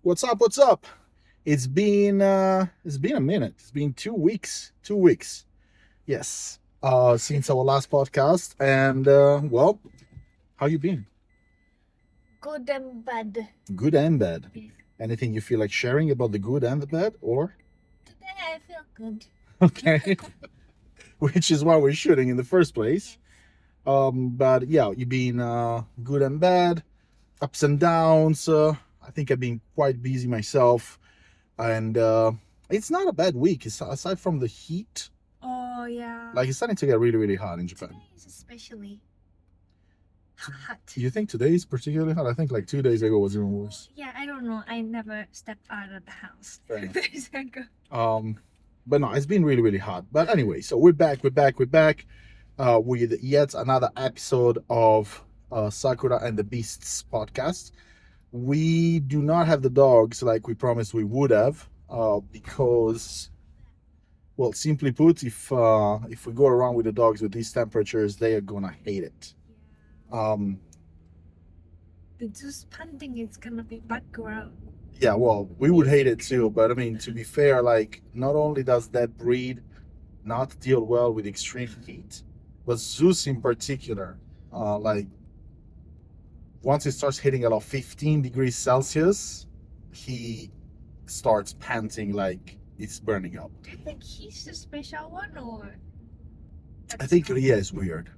What's up? What's up? It's been a minute. It's been 2 weeks. 2 weeks. Yes. Since our last podcast. And well, how you been? Good and bad. Good and bad. Anything you feel like sharing about the good and the bad, or Today I feel good. okay, which is why we're shooting in the first place. But yeah, you've been good and bad, ups and downs. I think I've been quite busy myself, and it's not a bad week. It's, aside from the heat, Oh yeah. like it's starting to get really, really hot in Japan. Today is especially hot. You think today is particularly hot? I think like 2 days ago was even worse. Yeah, I don't know. I never stepped out of the house. Fair enough. 2 days ago. But no, it's been really, really hot. But anyway, so we're back with yet another episode of Sakura and the Beasts podcast. We do not have the dogs like we promised we would have, because, well, simply put, if we go around with the dogs with these temperatures, they are gonna hate it. Um, The juice panting is gonna be background. yeah, well, we would hate it too, but I mean, to be fair, like, not only does that breed not deal well with extreme heat, but Zeus in particular, like, once it starts hitting about 15 degrees Celsius, he starts panting like it's burning up. Do you think he's the special one or? I think Ria is weird.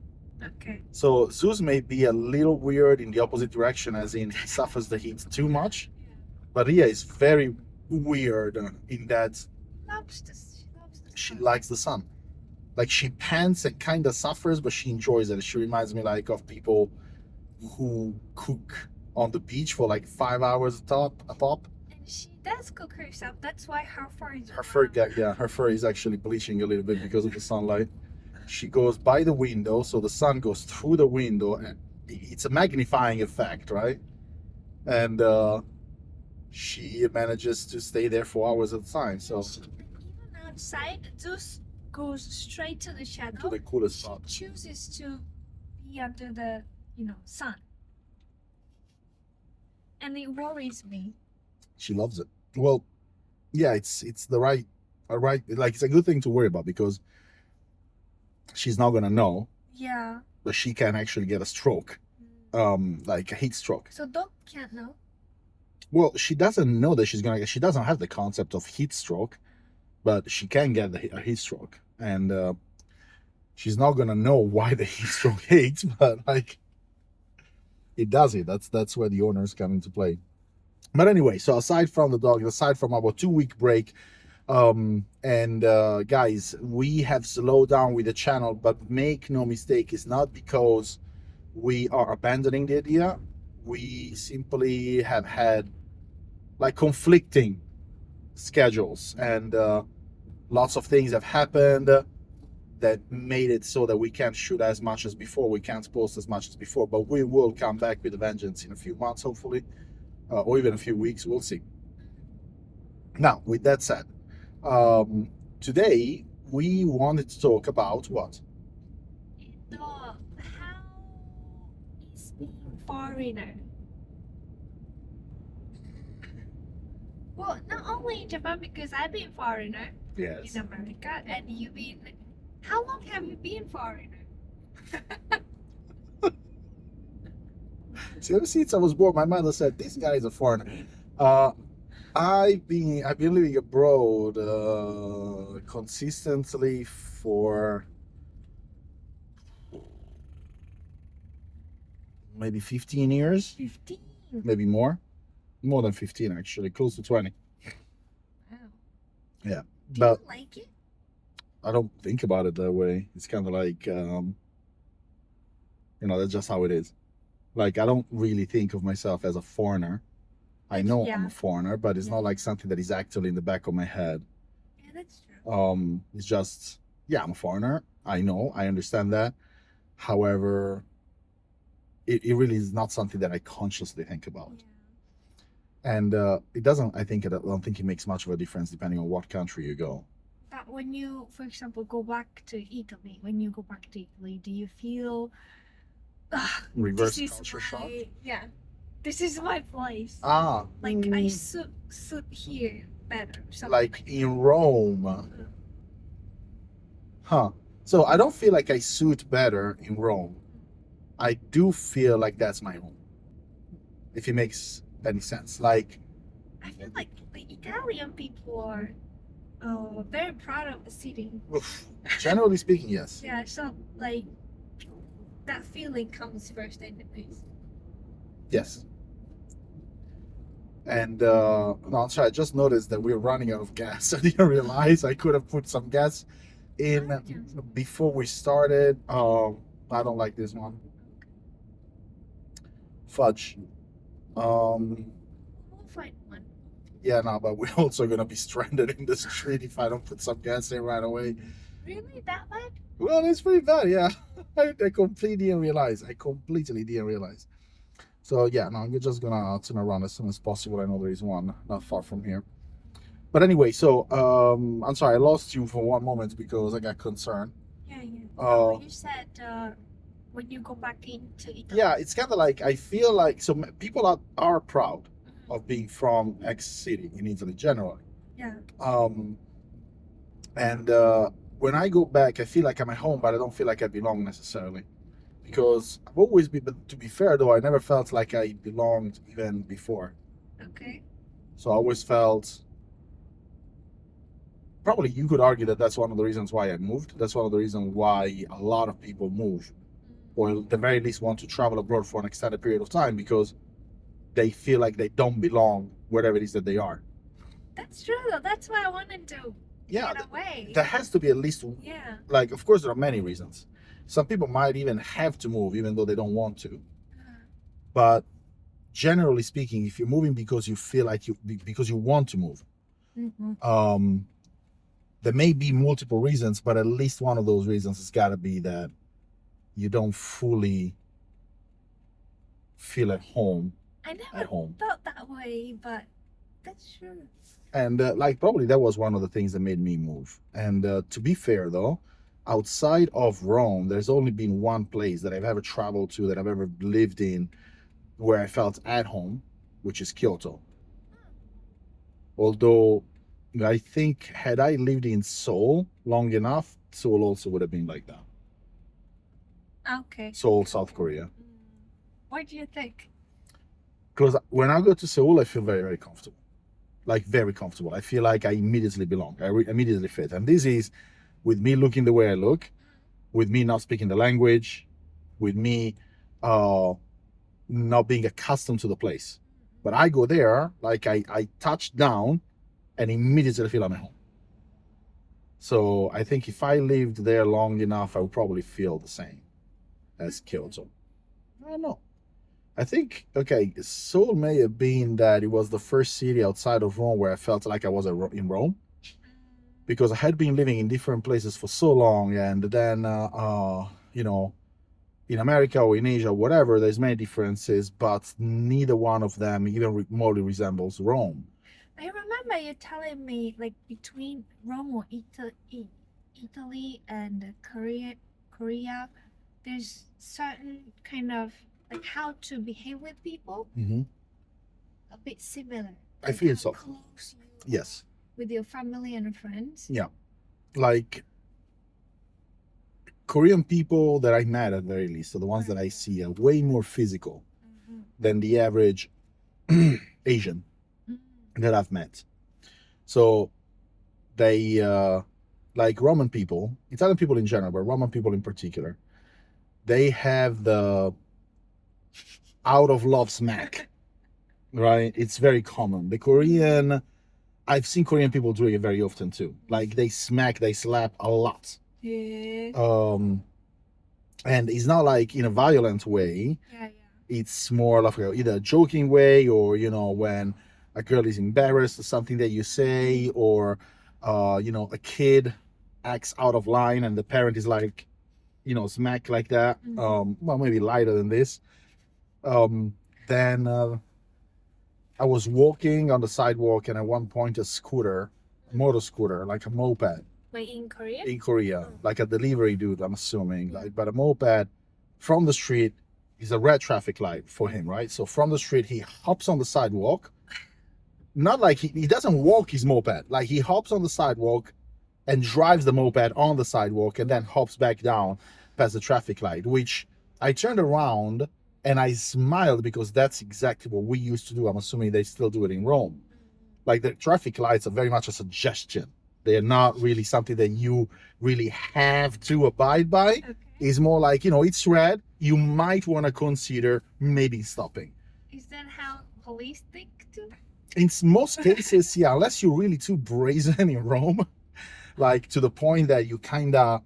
Okay. So Zeus may be a little weird in the opposite direction, as in he suffers the heat too much, but Ria is very weird in that she likes the sun. Like, she pants and kind of suffers, but she enjoys it. She reminds me like of people who cook on the beach for like 5 hours a pop. And she does cook herself. That's why her fur is Her fur, brown. yeah, her fur is actually bleaching a little bit because of the sunlight. She goes by the window, so the sun goes through the window, and it's a magnifying effect, right? And she manages to stay there for hours at a time. So Even outside, Zeus goes straight to the shadow. to the coolest She spot. chooses to be under the, sun. And it worries me. She loves it. Well, yeah, it's the right, like, it's a good thing to worry about because she's not gonna know, Yeah. but she can actually get a stroke, like a heat stroke. So dog can't know. Well, she doesn't know that she doesn't have the concept of heat stroke, but she can get a heat stroke, and she's not gonna know why the heat stroke hits, but like it does it. That's where the owners come into play. But anyway, so aside from the dog, aside from our 2 week break, and guys, we have slowed down with the channel, but make no mistake, it's not because we are abandoning the idea. We simply have had like conflicting schedules, and lots of things have happened that made it so that we can't shoot as much as before, we can't post as much as before, but we will come back with a vengeance in a few months, hopefully, or even a few weeks. We'll see. Now, with that said, today we wanted to talk about what? How is being foreigner? Well, not only in Japan, because I've been foreigner Yes. in America, and you've been. How long have you been foreigner? See, ever since I was born, my mother said this guy is a foreigner. I've been living abroad consistently for maybe 15 years, 15. maybe more than 15 actually, close to 20. Wow. Yeah, Do but you like it? I don't think about it that way. It's kind of like that's just how it is. Like, I don't really think of myself as a foreigner. I know I'm Yeah. a foreigner, but it's Yeah. not like something that is actually in the back of my head. Yeah, that's true. It's just, yeah, I'm a foreigner. I know, I understand that. However, it really is not something that I consciously think about. Yeah. And it doesn't, I don't think it makes much of a difference depending on what country you go. But when you, for example, go back to Italy, do you feel Reverse this is culture shock. yeah, this is my place. Ah, Like I suit here better. Something like in Rome. Huh. So I don't feel like I suit better in Rome. I do feel like that's my home. If it makes any sense. Like, I feel like the Italian people are very proud of the city. oof, generally speaking, yes. Yeah, so like that feeling comes first anyways. Yes. And no, I'm sorry, I just noticed that we're running out of gas. I didn't realize I could have put some gas in before we started. I don't like this one. Fudge. We'll find one. Yeah, no, but we're also gonna be stranded in the street if I don't put some gas in right away. Really that bad? Well, it's pretty bad, yeah. I completely didn't realize. So yeah, no, we're just gonna turn around as soon as possible. I know there is one not far from here. But anyway, so I'm sorry, I lost you for one moment because I got concerned. Yeah. You said when you go back into Italy. Yeah, it's kind of like I feel like people are proud of being from X city in Italy generally. Yeah. And when I go back, I feel like I'm at home, but I don't feel like I belong necessarily. Because I've always been, but to be fair though, I never felt like I belonged even before. Okay. So I always felt, probably you could argue that that's one of the reasons why I moved. That's one of the reasons why a lot of people move, or at the very least want to travel abroad for an extended period of time because they feel like they don't belong wherever it is that they are. That's true though. That's why I wanted to get away. There has to be at least, like, of course there are many reasons. Some people might even have to move even though they don't want to. But generally speaking, if you're moving because you feel like because you want to move, there may be multiple reasons, but at least one of those reasons has got to be that you don't fully feel at home. I never felt that way, but that's true. And like probably that was one of the things that made me move. And to be fair though, outside of Rome, there's only been one place that I've ever traveled to, that I've ever lived in, where I felt at home, which is Kyoto. Although I think had I lived in Seoul long enough, Seoul also would have been like that. Okay. Seoul, South Korea. Why do you think? Because when I go to Seoul, I feel very, very comfortable. Like very comfortable. I feel like I immediately belong. I immediately fit. And this is with me looking the way I look, with me not speaking the language, with me not being accustomed to the place. But I go there, like I touch down and immediately feel I'm at home. So I think if I lived there long enough, I would probably feel the same as Kyoto. I don't know. I think, okay, Seoul may have been that it was the first city outside of Rome where I felt like I was in Rome. Because I had been living in different places for so long, and then, you know, in America or in Asia, whatever, there's many differences, but neither one of them even remotely resembles Rome. I remember you telling me, like, between Rome or Italy and Korea, there's certain kind of, like, how to behave with people, a bit similar. I feel so. Close Yes. With your family and friends. Yeah. Like, Korean people that I met at the very least, so the ones that I see, are way more physical than the average Asian that I've met. So they, like Roman people, Italian people in general, but Roman people in particular, they have the out of love smack, right? It's very common. The Korean, I've seen Korean people doing it very often too. Like they slap a lot. Yeah. And it's not like in a violent way. Yeah. It's more like either a joking way, or when a girl is embarrassed or something that you say, or a kid acts out of line and the parent is like, smack like that. Well, maybe lighter than this. Then I was walking on the sidewalk, and at one point a motor scooter, like a moped. Wait, in Korea? In Korea, like a delivery dude, I'm assuming. But a moped from the street is a red traffic light for him, right? So from the street, he hops on the sidewalk. Not like he doesn't walk his moped. Like he hops on the sidewalk and drives the moped on the sidewalk and then hops back down past the traffic light, which I turned around and I smiled because that's exactly what we used to do. I'm assuming they still do it in Rome. Like the traffic lights are very much a suggestion. They're not really something that you really have to abide by. Okay. It's more like, it's red. You might want to consider maybe stopping. Is that how police think too? In most cases, yeah, unless you're really too brazen in Rome, like to the point that you kind of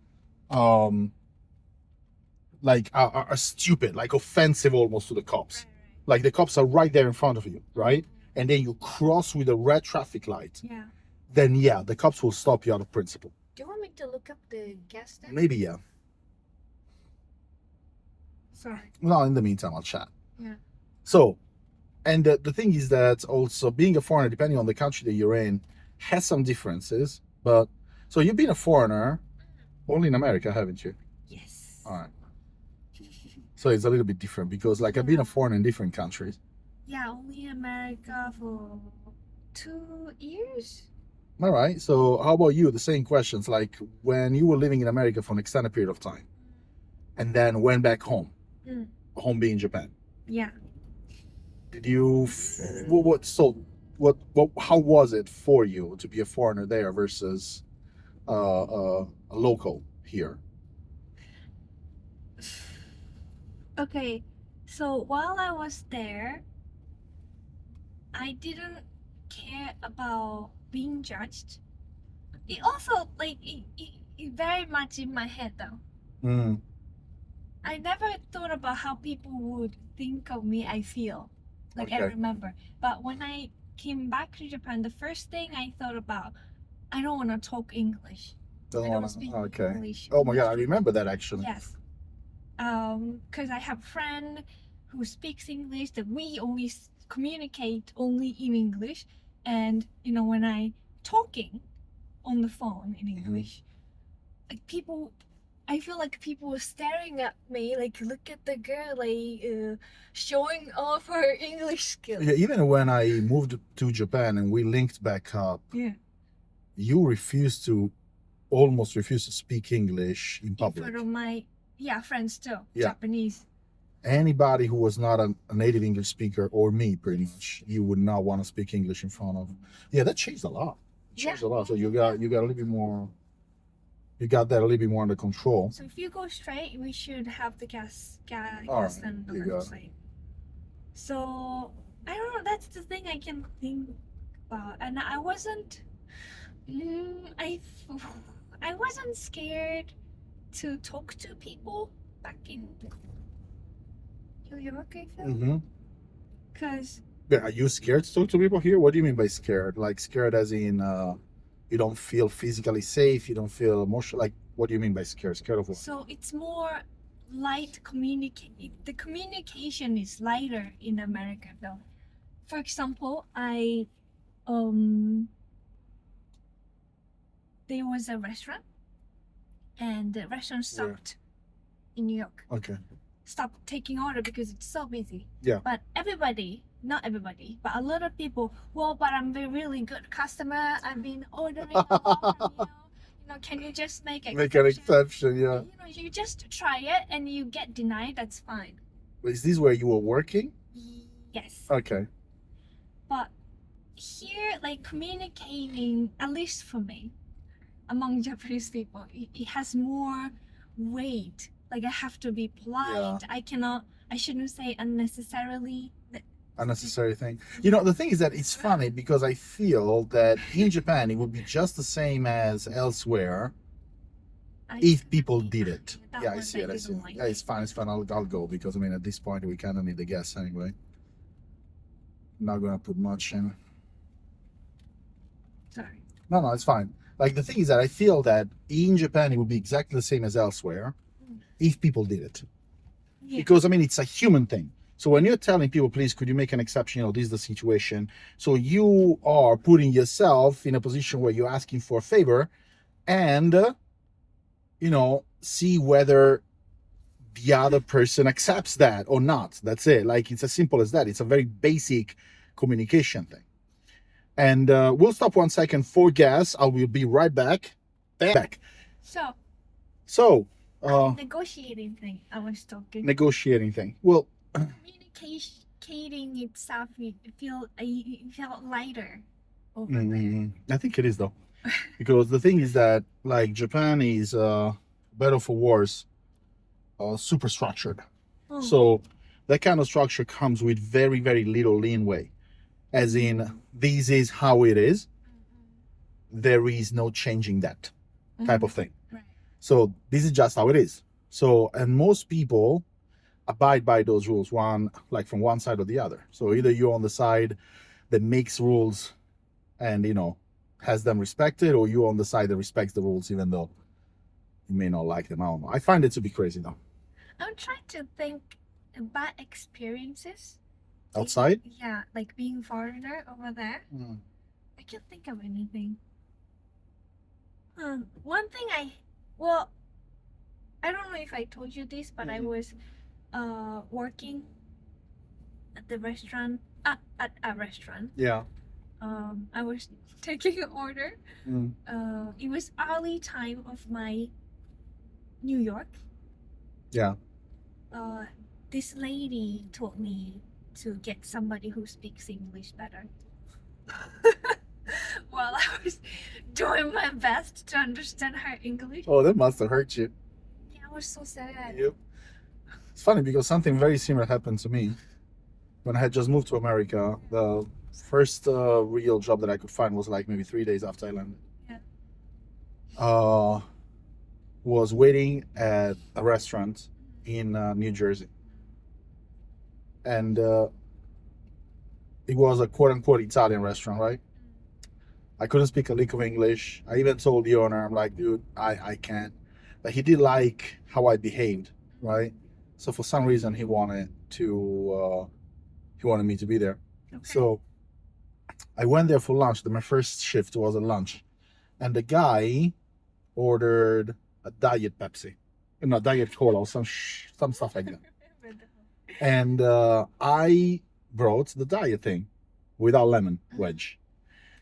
like are stupid, like offensive almost to the cops. Right. Like the cops are right there in front of you, right? And then you cross with a red traffic light. Yeah. Then yeah, the cops will stop you out of principle. Do you want me to look up the gas station? Maybe, yeah. Sorry. No, in the meantime, I'll chat. Yeah. So, and the thing is that also being a foreigner, depending on the country that you're in, has some differences. But so you've been a foreigner only in America, haven't you? Yes. All right. So it's a little bit different because, like, I've been a foreigner in different countries. Yeah, only in America for 2 years. All right. So how about you? The same questions, like when you were living in America for an extended period of time, and then went back home, home being Japan. Yeah. Did you? How was it for you to be a foreigner there versus a local here? Okay, so while I was there, I didn't care about being judged. It also it very much in my head though. Mm. I never thought about how people would think of me. I feel like I Okay. remember, but when I came back to Japan, the first thing I thought about, I don't want to talk English. I don't speak Okay. English. Oh my God, I remember that actually. Yes. Because I have a friend who speaks English that we only communicate only in English, and when I talking on the phone in English, like people, I feel like people were staring at me like, look at the girl, like showing off her English skills. Yeah, even when I moved to Japan and we linked back up, Yeah. you almost refused to speak English in In public. front of my friends too, Yeah. Japanese. Anybody who was not a native English speaker, or me pretty much, you would not want to speak English in front of. Yeah, that changed a lot. It changed a lot. So you got a little bit more. You got that a little bit more under control. So if you go straight, we should have the gas Alright, on the you left got it. side. So I don't know. That's the thing I can think about, and I wasn't. I wasn't scared to talk to people back in New York. I feel Mm-hmm. because Yeah, are you scared to talk to people here? What do you mean by scared? Like scared as in you don't feel physically safe, you don't feel emotional. Like, what do you mean by scared? Scared of what? so it's more light communicate. The communication is lighter in America though. For example, there was a restaurant, and the restaurant stopped in New York. Okay. Stopped taking order because it's so busy. Yeah. But not everybody, but a lot of people, well, but I'm a really good customer. I've been ordering a lot from you. Can you just make an Make an exception, yeah. You just try it and you get denied, that's fine. Is this where you were working? Yes. Okay. But here, like communicating, at least for me, among Japanese people, it has more weight. Like I have to be polite. Yeah. I shouldn't say unnecessarily. Unnecessary thing. The thing is that it's funny because I feel that in Japan it would be just the same as elsewhere if people did it. That Yeah, I one see it. I see didn't it. like. Yeah, it's fine. I'll go because at this point we kind of need the gas anyway. Not gonna put much in. Sorry. No, it's fine. Like the thing is that I feel that in Japan it would be exactly the same as elsewhere if people did it. Yeah. Because it's a human thing. So when you're telling people, please, could you make an exception? This is the situation. So you are putting yourself in a position where you're asking for a favor, and see whether the other person accepts that or not. That's it. Like, it's as simple as that. It's a very basic communication thing. And we'll stop 1 second for gas. I will be right back. So, negotiating thing I was talking. negotiating thing. Well, communicating itself, it felt lighter over there. I think it is though, because the thing is that like Japan is better for worse, super structured. Oh. So that kind of structure comes with very, very little leeway, as in this is how it is. There is no changing that type of thing. Right. So this is just how it is. So, and most people abide by those rules, from one side or the other. So either you're on the side that makes rules and, has them respected, or you're on the side that respects the rules even though you may not like them. I don't know. I find it to be crazy though. I'm trying to think bad experiences. Outside? Yeah, like being foreigner over there. I can't think of anything. One thing I don't know if I told you this, but I was working at the restaurant, at a restaurant. Yeah. I was taking an order. It was early time of my New York. Yeah. This lady told me to get somebody who speaks English better. While I was doing my best to understand her English. Oh, that must have hurt you. Yeah, I was so sad. Yep. It's funny because something very similar happened to me when I had just moved to America. The first real job that I could find was like maybe 3 days after I landed. Yeah. Was waiting at a restaurant in New Jersey. And it was a quote-unquote Italian restaurant, right? I couldn't speak a lick of English. I even told the owner, I'm like, dude, I can't. But he did like how I behaved, right? So for some reason he wanted me to be there. Okay. So I went there for lunch. My first shift was at lunch. And the guy ordered a diet Pepsi. No, diet cola or some stuff like that. And I brought the diet thing without lemon wedge.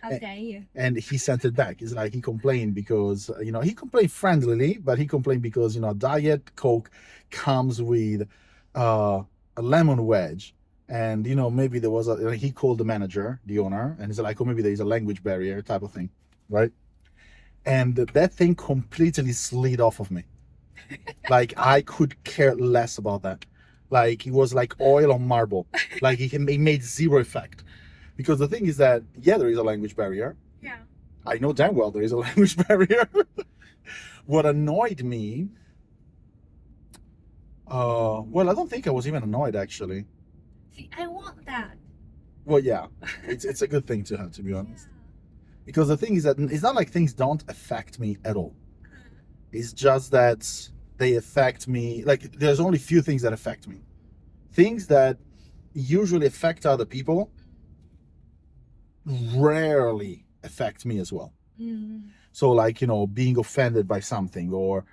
Okay. And he sent it back. It's like he complained because, he complained friendlily, but he complained because, Diet Coke comes with a lemon wedge. And, maybe there was he called the manager, the owner, and he's like, oh, maybe there's a language barrier type of thing, right? And that thing completely slid off of me. Like, I could care less about that. Like, it was like oil on marble. Like, it made zero effect. Because the thing is that, yeah, there is a language barrier. Yeah. I know damn well there is a language barrier. What annoyed me, I don't think I was even annoyed, actually. See, I want that. Well, yeah, it's a good thing to have, to be honest. Because the thing is that it's not like things don't affect me at all. It's just that they affect me. Like, there's only few things that affect me. Things that usually affect other people rarely affect me as well. So like, being offended by something, or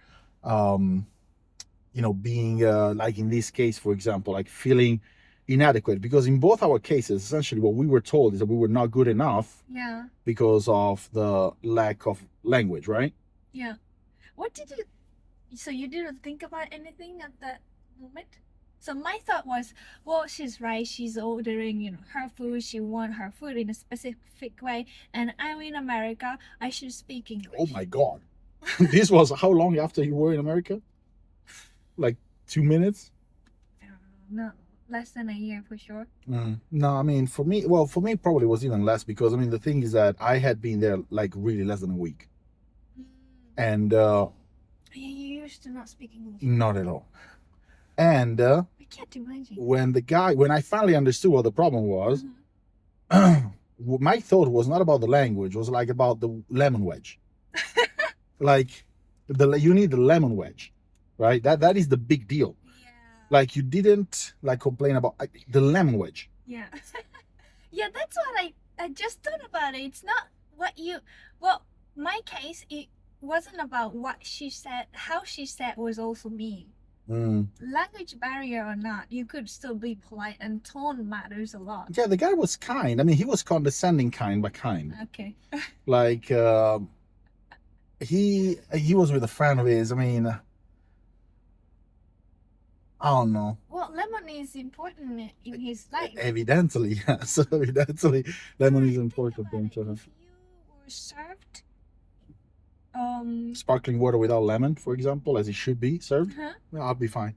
being like in this case, for example, like feeling inadequate, because in both our cases essentially what we were told is that we were not good enough because of the lack of language, right? Yeah. So you didn't think about anything at that moment? So my thought was, well, she's right. She's ordering, her food. She wants her food in a specific way. And I'm in America. I should speak English. Oh my God. This was how long after you were in America? Like 2 minutes? No, less than a year for sure. No, I mean, for me it probably was even less, because, I mean, the thing is that I had been there like really less than a week. And you used to not speak English. Not at all. And I can't imagine. When I finally understood what the problem was, my thought was not about the language, it was like about the lemon wedge. Like, you need the lemon wedge, right? That is the big deal. Yeah. Like, you didn't like complain about the lemon wedge. Yeah. Yeah, that's what I just thought about it. It's not what my case, it wasn't about what she said. How she said was also me. Language barrier or not, you could still be polite, and tone matters a lot. Yeah, the guy was kind. I mean, he was condescending kind, but kind. Okay. Like he was with a friend of his. I mean, I don't know. Well, lemon is important in his life. Evidently, yes. Evidently, lemon is important to him. If you were served, Sparkling water without lemon, for example, as it should be served, huh? well, I'll be fine.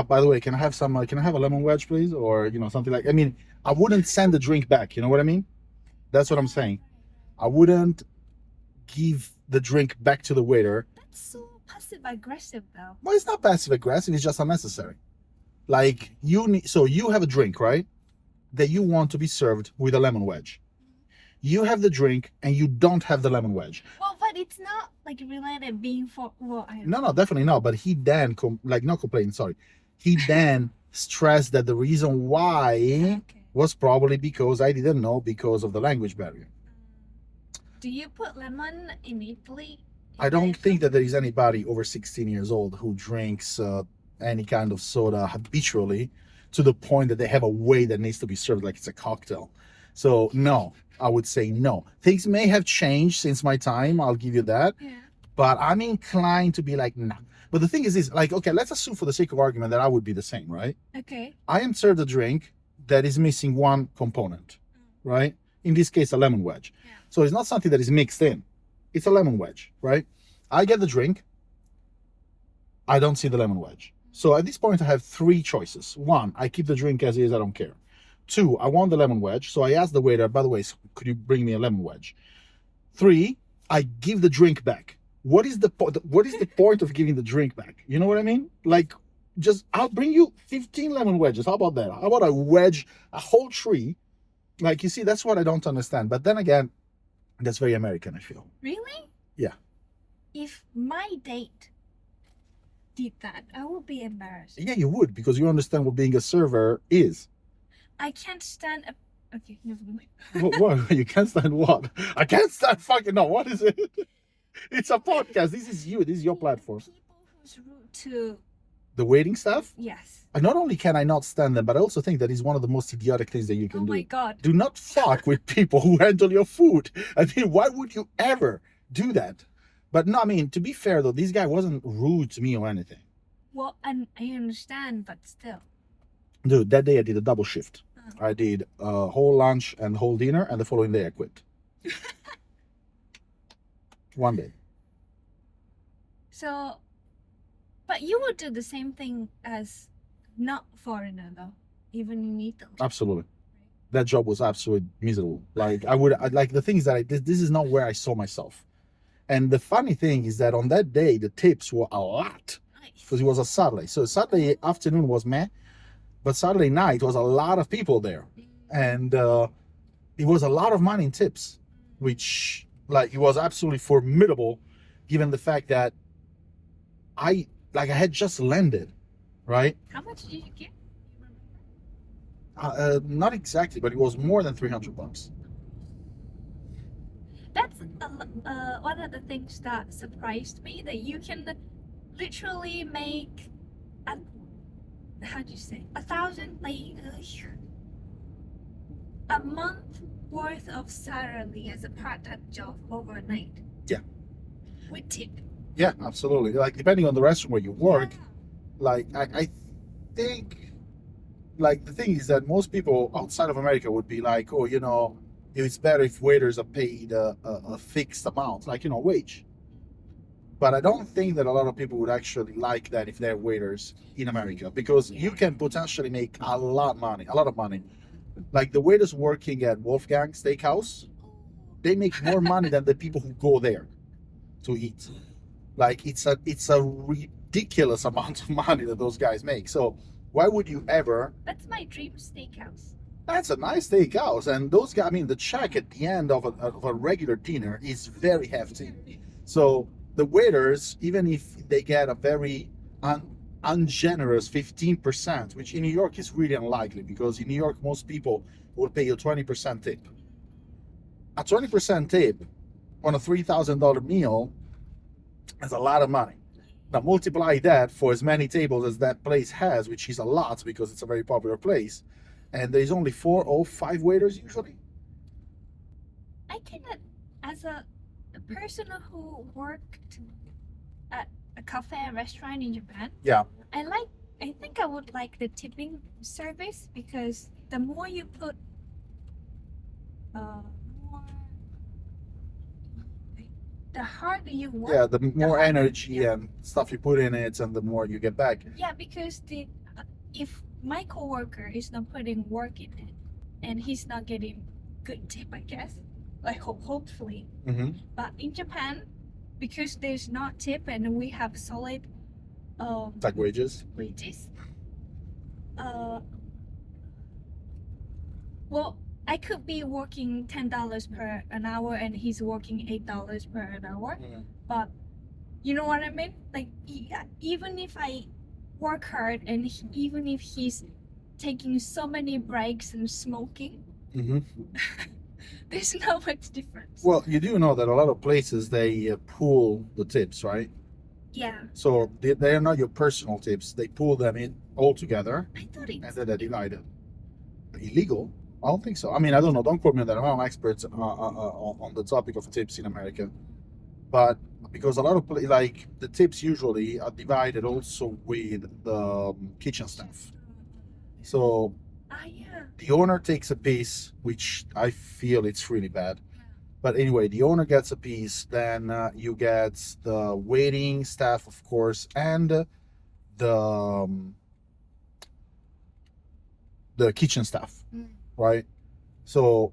By the way, can I have some? Can I have a lemon wedge, please, or something like? I mean, I wouldn't send the drink back. You know what I mean? That's what I'm saying. I wouldn't give the drink back to the waiter. That's so passive aggressive, though. Well, it's not passive aggressive. It's just unnecessary. Like you have a drink, right? That you want to be served with a lemon wedge. You have the drink and you don't have the lemon wedge. Well, but it's not like related being for. Well, I don't No, definitely not. But he then not complaining. Sorry, he then stressed that the reason why was probably because I didn't know because of the language barrier. Do you put lemon in Italy? I don't think that there is anybody over 16 years old who drinks any kind of soda habitually to the point that they have a way that needs to be served like it's a cocktail. So no, I would say no. Things may have changed since my time, I'll give you that. Yeah. But I'm inclined to be like, nah. But the thing is this, like, okay, let's assume for the sake of argument that I would be the same, right? Okay. I am served a drink that is missing one component, right? In this case, a lemon wedge. Yeah. So it's not something that is mixed in. It's a lemon wedge, right? I get the drink. I don't see the lemon wedge. So at this point, I have three choices. One, I keep the drink as is. I don't care. Two, I want the lemon wedge. So I ask the waiter, by the way, could you bring me a lemon wedge? Three, I give the drink back. What is the point of giving the drink back? You know what I mean? Like, I'll bring you 15 lemon wedges. How about that? How about I wedge a whole tree? Like, you see, that's what I don't understand. But then again, that's very American, I feel. Really? Yeah. If my date did that, I would be embarrassed. Yeah, you would, because you understand what being a server is. I can't stand a. Okay, never mind. What? You can't stand what? I can't stand fucking. No, what is it? It's a podcast. This is you. This is your platform. People who's rude to. The waiting staff? Yes. And not only can I not stand them, but I also think that is one of the most idiotic things that you can do. Oh my god. Do not fuck with people who handle your food. I mean, why would you ever do that? But no, I mean, to be fair though, this guy wasn't rude to me or anything. Well, and I understand, but still. Dude, that day I did a double shift. I did a whole lunch and whole dinner, and the following day I quit. One day. So, but you would do the same thing as not foreigner though, even in Italy. Absolutely. That job was absolutely miserable. Like like the things that this is not where I saw myself. And the funny thing is that on that day, the tips were a lot because it was a Saturday. So Saturday afternoon was meh, but Saturday night was a lot of people there. And it was a lot of money in tips, which like it was absolutely formidable given the fact that I had just landed, right? How much did you get? Not exactly, but it was more than $300. That's one of the things that surprised me, that you can literally make how do you say, 1,000, like a month worth of salary as a part-time job overnight. Yeah. With tip. Yeah, absolutely. Like depending on the restaurant where you work, like I think, like the thing is that most people outside of America would be like, oh, it's better if waiters are paid a fixed amount, like wage. But I don't think that a lot of people would actually like that if they're waiters in America, because you can potentially make a lot of money. Like the waiters working at Wolfgang Steakhouse, they make more money than the people who go there to eat. Like it's a ridiculous amount of money that those guys make. So why would you ever? That's my dream steakhouse. That's a nice steakhouse, and those guys. I mean, the check at the end of a regular dinner is very hefty. So the waiters, even if they get a very ungenerous 15%, which in New York is really unlikely, because in New York most people will pay you 20% tip. A 20% tip on a $3,000 meal is a lot of money. Now multiply that for as many tables as that place has, which is a lot because it's a very popular place, and there's only 4 or 5 waiters usually. I cannot, as a person who worked at a cafe and restaurant in Japan. Yeah. I think I would like the tipping service because the more you put, more, the harder you work. Yeah, the more harder- energy yeah. and stuff you put in it, and the more you get back. Yeah, because if my coworker is not putting work in it, and he's not getting good tip, I guess, like hopefully. Mm-hmm. But in Japan, because there's not tip and we have solid Like wages. wages. Well, I could be working $10 per an hour and he's working $8 per an hour. Mm. But you know what I mean? Like even if I work hard and even if he's taking so many breaks and smoking, Mm-hmm. there's not much difference. Well, you do know that a lot of places they pool the tips, right? Yeah, So they are not your personal tips. They pool them in all together, I thought and it's then they're divided. Illegal? I don't think so. I mean, I don't know. Don't quote me on that. I'm not an expert on the topic of tips in America. But because a lot of like the tips usually are divided also with the kitchen staff. So yeah. the owner takes a piece, which I feel it's really bad. But anyway, the owner gets a piece, then you get the waiting staff, of course, and the kitchen staff, Mm. right? So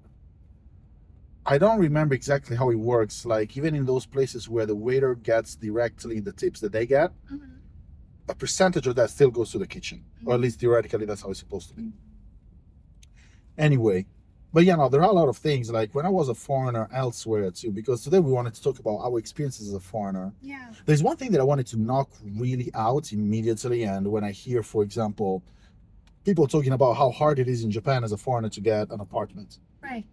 I don't remember exactly how it works. Like even in those places where the waiter gets directly the tips that they get, Mhm. a percentage of that still goes to the kitchen, or at least theoretically that's how it's supposed to be. Anyway, but yeah, no, there are a lot of things. Like when I was a foreigner elsewhere too, because today we wanted to talk about our experiences as a foreigner. Yeah. There's one thing that I wanted to knock really out immediately, and when I hear, for example, people talking about how hard it is in Japan as a foreigner to get an apartment. Right.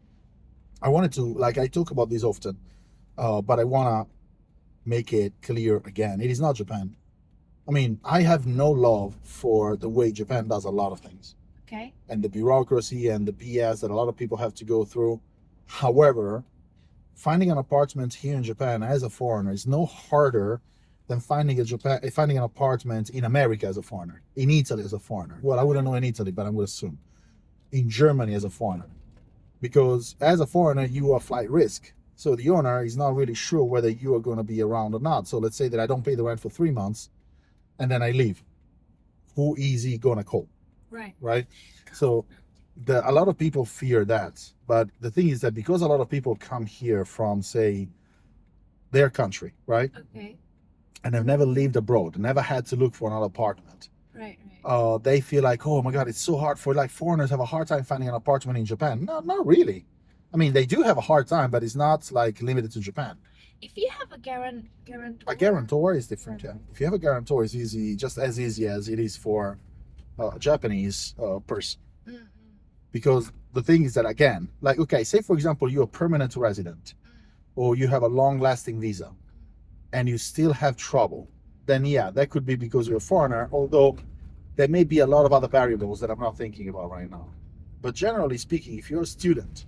I wanted to, like, I talk about this often, but I want to make it clear again. It is not Japan. I mean, I have no love for the way Japan does a lot of things Okay. and the bureaucracy and the BS that a lot of people have to go through. However, finding an apartment here in Japan as a foreigner is no harder than finding an apartment in America as a foreigner, in Italy as a foreigner. Well, I wouldn't know in Italy, but I'm going to assume in Germany as a foreigner, because as a foreigner you are flight risk. So the owner is not really sure whether you are going to be around or not. So let's say that I don't pay the rent for 3 months, and then I leave. Who is he going to call? Right? So a lot of people fear that. But the thing is that because a lot of people come here from, say, their country, right? Okay. And have never lived abroad, never had to look for another apartment. Right. They feel like, oh my God, it's so hard for, like, foreigners have a hard time finding an apartment in Japan. No, not really. I mean, they do have a hard time, but it's not like limited to Japan. If you have a guarantor. A guarantor is different, yeah. If you have a guarantor, it's easy, just as easy as it is for a Japanese person. Mm-hmm. Because the thing is that, again, like, okay, say for example, you're a permanent resident or you have a long-lasting visa and you still have trouble, then yeah, that could be because you're a foreigner, although there may be a lot of other variables that I'm not thinking about right now. But generally speaking, if you're a student,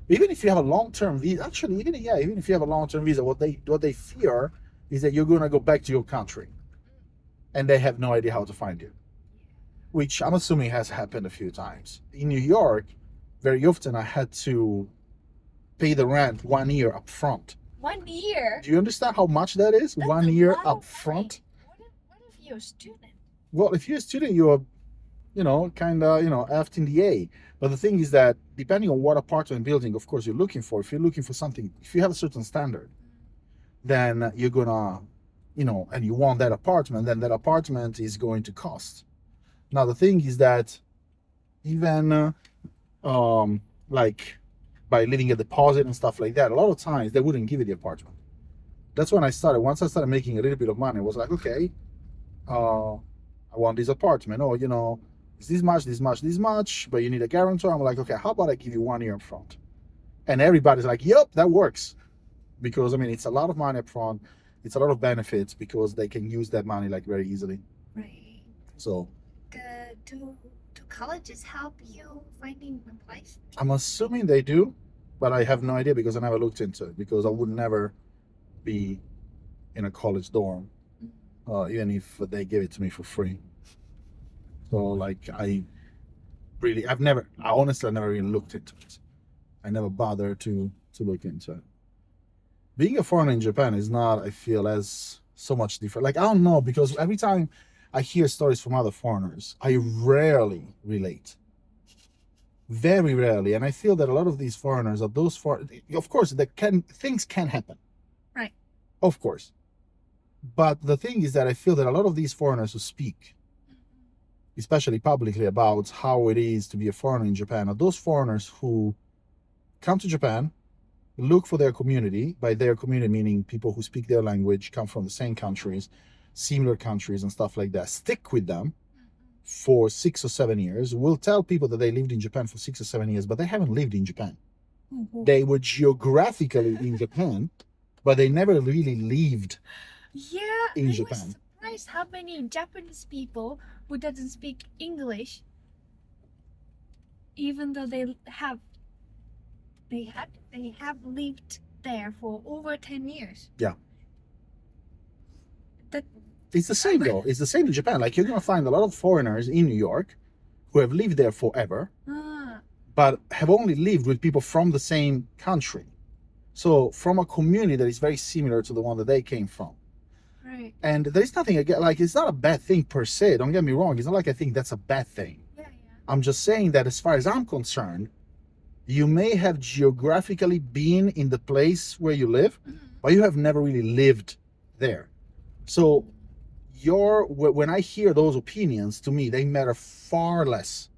even if you have a long-term visa, actually, even if you have a long-term visa, what they fear is that you're going to go back to your country and they have no idea how to find you, which I'm assuming has happened a few times. In New York, very often I had to pay the rent 1 year up front. 1 year? Do you understand how much that is? That's 1 a year lot up of front? money. What if you're a student? Well, if you're a student, you're, kind of, effed in the A. But the thing is that depending on what apartment building, of course, you're looking for, if you're looking for something, if you have a certain standard, then you're gonna, and you want that apartment, then that apartment is going to cost. Now, the thing is that even, like, by leaving a deposit and stuff like that, a lot of times they wouldn't give you the apartment. That's when once I started making a little bit of money, I was like, okay, I want this apartment. Oh, it's this much, but you need a guarantor. I'm like, okay, how about I give you 1 year up front? And everybody's like, yep, that works. Because, I mean, it's a lot of money up front. it's a lot of benefits because they can use that money like very easily. Right. So Do colleges help you finding a place? I'm assuming they do, but I have no idea because I never looked into it, because I would never be in a college dorm, even if they give it to me for free. So like I honestly never even looked into it. I never bothered to look into it. Being a foreigner in Japan is not, I feel, as so much different. Like I don't know, because every time I hear stories from other foreigners, I rarely relate. Very rarely. And I feel that a lot of these foreigners are those of course things can happen. Right. Of course. But the thing is that I feel that a lot of these foreigners who speak, especially publicly, about how it is to be a foreigner in Japan, are those foreigners who come to Japan, look for their community. By their community, meaning people who speak their language, come from the same countries, similar countries and stuff like that, stick with them for 6 or 7 years, will tell people that they lived in Japan for 6 or 7 years, but they haven't lived in Japan. They were geographically in Japan, but they never really lived in Japan. I was surprised how many Japanese people who doesn't speak English, even though they have lived there for over 10 years. Yeah. It's the same though. It's the same in Japan. Like you're gonna find a lot of foreigners in New York who have lived there forever, but have only lived with people from the same country. So from a community that is very similar to the one that they came from. Right. And there's nothing again, like it's not a bad thing per se. Don't get me wrong. It's not like I think that's a bad thing. Yeah. I'm just saying that as far as I'm concerned, you may have geographically been in the place where you live, but you have never really lived there. So when I hear those opinions, to me, they matter far less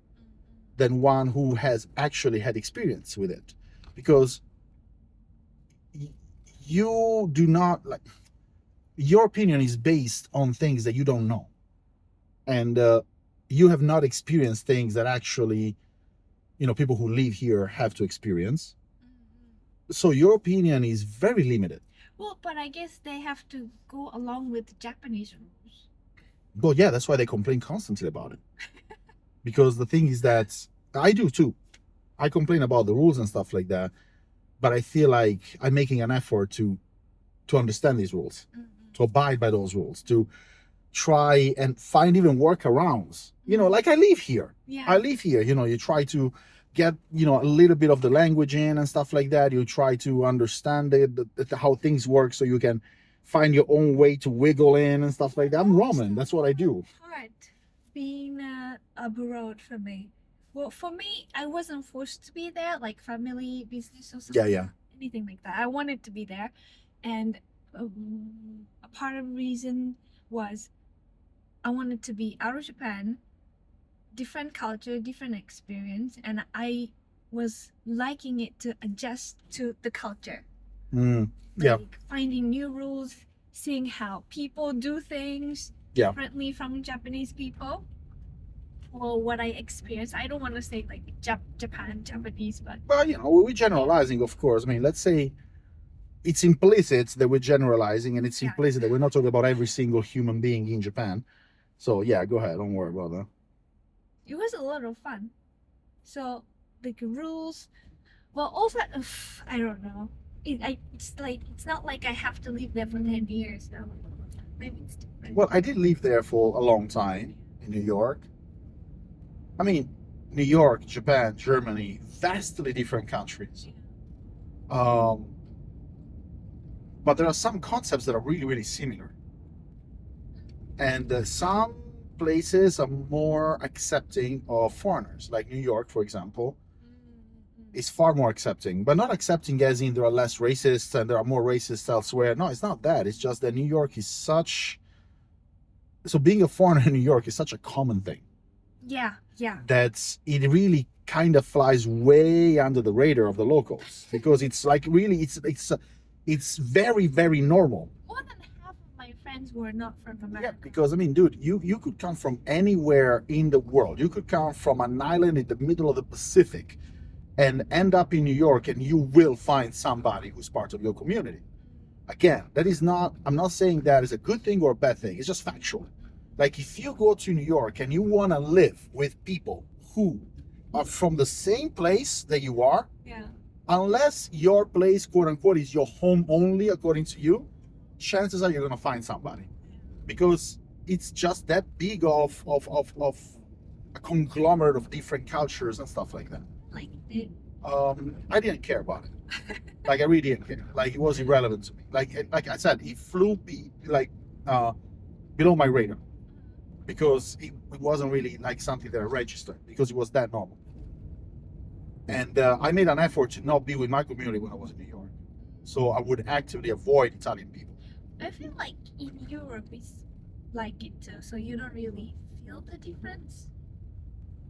than one who has actually had experience with it, because you do not your opinion is based on things that you don't know, and you have not experienced things that actually people who live here have to experience. So your opinion is very limited. Well, but I guess they have to go along with the Japanese rules. Well, yeah, that's why they complain constantly about it. Because the thing is that I do too. I complain about the rules and stuff like that, but I feel like I'm making an effort to understand these rules, to abide by those rules, to try and find even workarounds. Like I live here. Yeah. I live here. You try to get a little bit of the language in and stuff like that. You try to understand how things work, so you can find your own way to wiggle in and stuff like that. I'm ramen. That's what I do. Hard being abroad for me. Well, for me, I wasn't forced to be there, like family business or something. Yeah. Anything like that. I wanted to be there, and a part of the reason was I wanted to be out of Japan, different culture, different experience, and I was liking it to adjust to the culture. Like finding new rules, seeing how people do things differently from Japanese people. Well, what I experienced, I don't want to say like Japanese, but well, we're generalizing, of course. I mean, let's say it's implicit that we're generalizing, and it's implicit that we're not talking about every single human being in Japan. So yeah, go ahead. Don't worry about that. It was a lot of fun. So the rules, well, also I don't know. It's not like I have to live there for 10 years now. Maybe it's different. Well, I did live there for a long time in New York. I mean, New York, Japan, Germany, vastly different countries. But there are some concepts that are really, really similar. And some places are more accepting of foreigners, like New York, for example, is far more accepting, but not accepting as in there are less racists and there are more racists elsewhere. No, it's not that. It's just that New York is so being a foreigner in New York is such a common thing. Yeah. That it really kind of flies way under the radar of the locals, because it's like really, it's very, very normal. More than half of my friends were not from America. Yeah, because I mean, dude, you could come from anywhere in the world. You could come from an island in the middle of the Pacific and end up in New York, and you will find somebody who's part of your community. Again, that is not, I'm not saying that is a good thing or a bad thing. It's just factual. Like if you go to New York and you want to live with people who are from the same place that you are, Yeah. unless your place, quote unquote, is your home only, according to you, chances are you're going to find somebody. Because it's just that big of a conglomerate of different cultures and stuff like that. Like it. I didn't care about it. Like I really didn't care. Like it was irrelevant to me. Like I said, it flew below my radar because it wasn't really like something that I registered because it was that normal. And I made an effort to not be with my community when I was in New York, so I would actively avoid Italian people. I feel like in Europe it's like it too, so you don't really feel the difference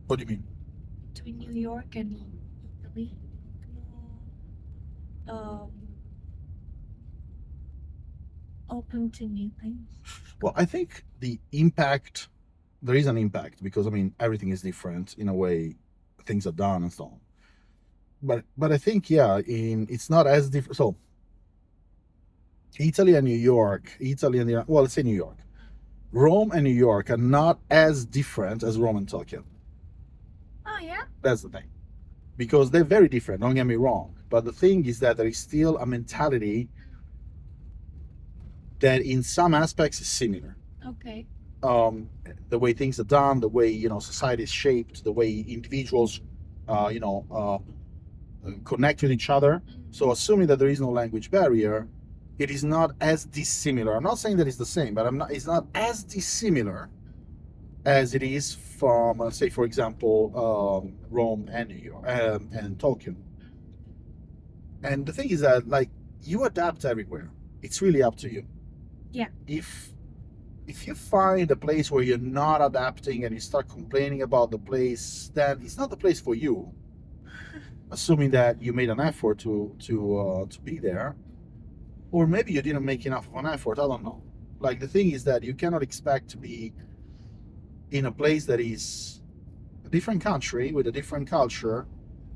What do you mean? between New York and Italy. Um, open to new things. Well, I think the impact, there is an impact because I mean everything is different in a way, things are done and so on. But I think it's not as different. So Italy and New York, let's say New York, Rome and New York are not as different as Rome and Tokyo. Oh yeah. That's the thing, because they're very different. Don't get me wrong, but the thing is that there is still a mentality that in some aspects is similar. Okay. The way things are done, the way society is shaped, the way individuals, connect with each other. So assuming that there is no language barrier, it is not as dissimilar. I'm not saying that it's the same, but it's not as dissimilar as it is from, let's say, for example, Rome and New York and Tokyo. And the thing is that like you adapt everywhere. It's really up to you. Yeah. If you find a place where you're not adapting and you start complaining about the place, then it's not the place for you. Assuming that you made an effort to be there, or maybe you didn't make enough of an effort. I don't know. Like the thing is that you cannot expect to be in a place that is a different country with a different culture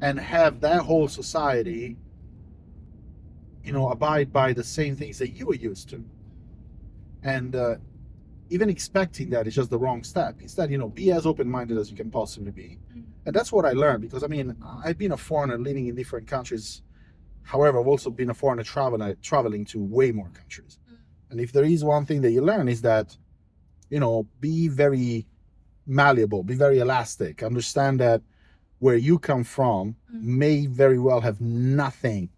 and have that whole society, abide by the same things that you were used to. And even expecting that is just the wrong step. Instead, be as open-minded as you can possibly be. And that's what I learned because, I mean, I've been a foreigner living in different countries. However, I've also been a foreigner traveling to way more countries. And if there is one thing that you learn is that, be very malleable, be very elastic. Understand that where you come from may very well have nothing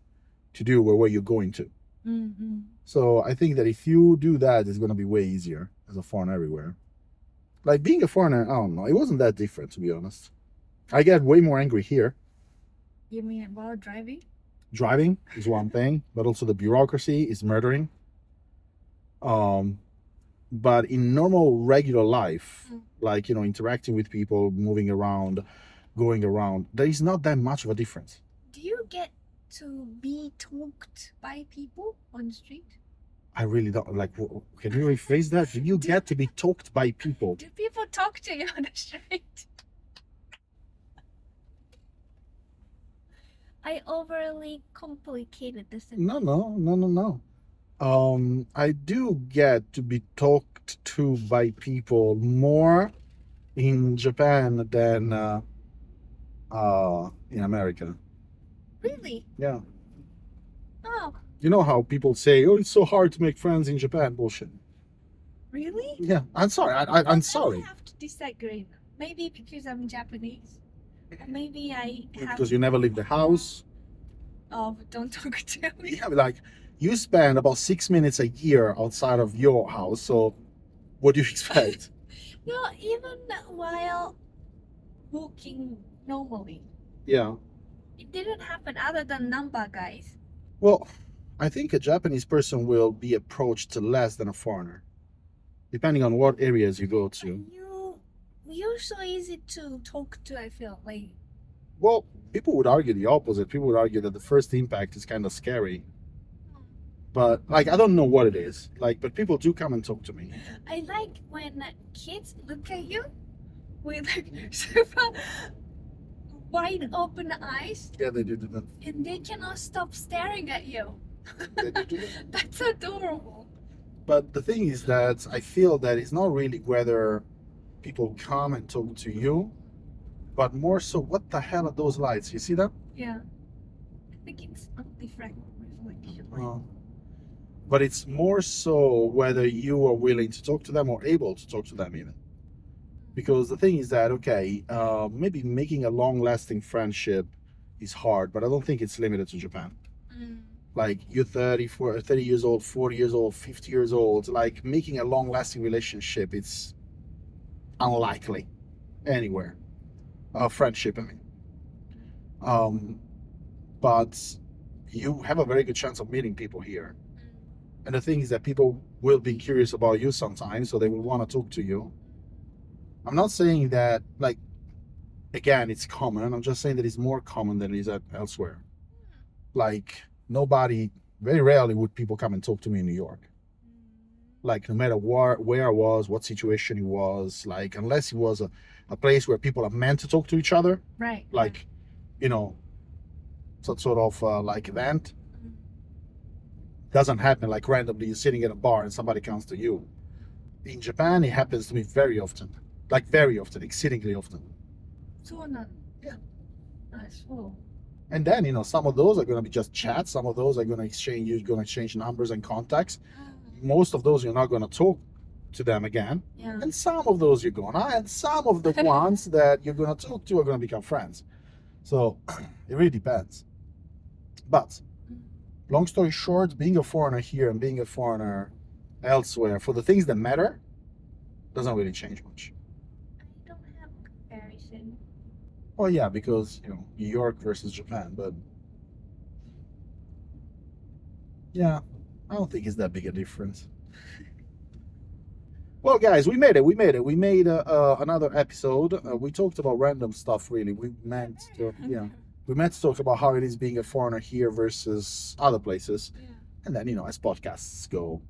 to do with where you're going to. Mm-hmm. So I think that if you do that, it's going to be way easier as a foreigner everywhere. Like being a foreigner, I don't know, it wasn't that different, to be honest. I get way more angry here. You mean while driving? Driving is one thing, but also the bureaucracy is murdering. But in normal, regular life, like, interacting with people, moving around, going around, there is not that much of a difference. Do you get to be talked by people on the street? I really don't. Like, can you rephrase that? Do you get to be talked by people? Do people talk to you on the street? I overly complicated this. No. I do get to be talked to by people more in Japan than in America. Really? Yeah. Oh, You know how people say, "Oh, it's so hard to make friends in Japan." Bullshit. really? Yeah, I'm sorry. I'm sorry. I have to disagree. Maybe because I'm Japanese. Or maybe I have Because you never leave the house. of don't talk to me. Yeah, like you spend about 6 minutes a year outside of your house. So, what do you expect? No, even while walking normally, Yeah. it didn't happen other than number guys. Well, I think a Japanese person will be approached less than a foreigner, depending on what areas you go to. You're so easy to talk to, I feel like. Well, people would argue the opposite. People would argue that the first impact is kind of scary. But, like, I don't know what it is. Like, but people do come and talk to me. I like when kids look at you with like super wide open eyes Yeah, they do that. and they cannot stop staring at you. They do that. That's adorable. But the thing is that I feel that it's not really whether people come and talk to you, but more so, what the hell are those lights? You see them? Yeah. I think it's a different reflection. But it's more so whether you are willing to talk to them or able to talk to them even. Because the thing is that, okay, maybe making a long-lasting friendship is hard, but I don't think it's limited to Japan. Like, you're 30 years old, 40 years old, 50 years old, like making a long-lasting relationship, it's unlikely anywhere. Friendship, I mean. But you have a very good chance of meeting people here. And the thing is that people will be curious about you sometimes, so they will want to talk to you. I'm not saying that, like, again, it's common. I'm just saying that it's more common than it is elsewhere. Like, very rarely would people come and talk to me in New York. Like, no matter where I was, what situation it was, like, unless it was a place where people are meant to talk to each other. Right. Like, some sort of like event. Doesn't happen like randomly you're sitting at a bar and somebody comes to you. In Japan, it happens to me very often. Like, very often, exceedingly often. So no. Yeah. Nice. Oh. And then, some of those are going to be just chats. Some of those are going to exchange numbers and contacts. Most of those, you're not going to talk to them again. Yeah. And some of those you're going to, and some of the ones that you're going to talk to are going to become friends. So it really depends. But long story short, being a foreigner here and being a foreigner elsewhere, for the things that matter, doesn't really change much. I don't have comparison. Oh yeah, because New York versus Japan, but yeah, I don't think it's that big a difference. Well, guys, we made it. We made another episode. We talked about random stuff. Really, we meant to talk about how it is being a foreigner here versus other places. Yeah. And then, as podcasts go,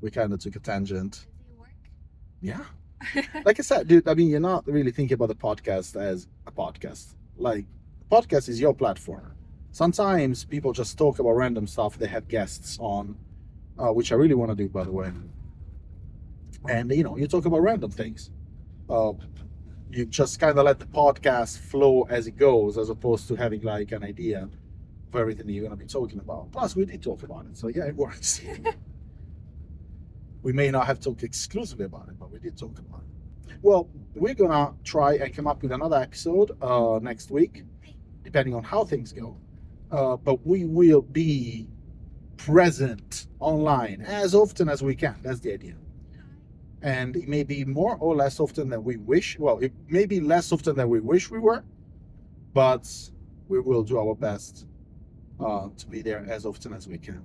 we kind of took a tangent. Does it work? Yeah. Like I said, dude, I mean, you're not really thinking about the podcast as a podcast. Like, podcast is your platform. Sometimes people just talk about random stuff. They have guests on, which I really want to do, by the way. And, you talk about random things. You just kind of let the podcast flow as it goes, as opposed to having, like, an idea of everything you're going to be talking about. Plus, we did talk about it, so yeah, it works. We may not have talked exclusively about it, but we did talk about it. Well, we're going to try and come up with another episode next week, depending on how things go. But we will be present online as often as we can. That's the idea. And it may be more or less often than we wish. Well, it may be less often than we wish we were, but we will do our best to be there as often as we can.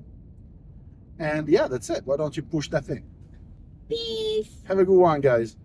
And yeah, that's it. Why don't you push that thing? Peace. Have a good one, guys.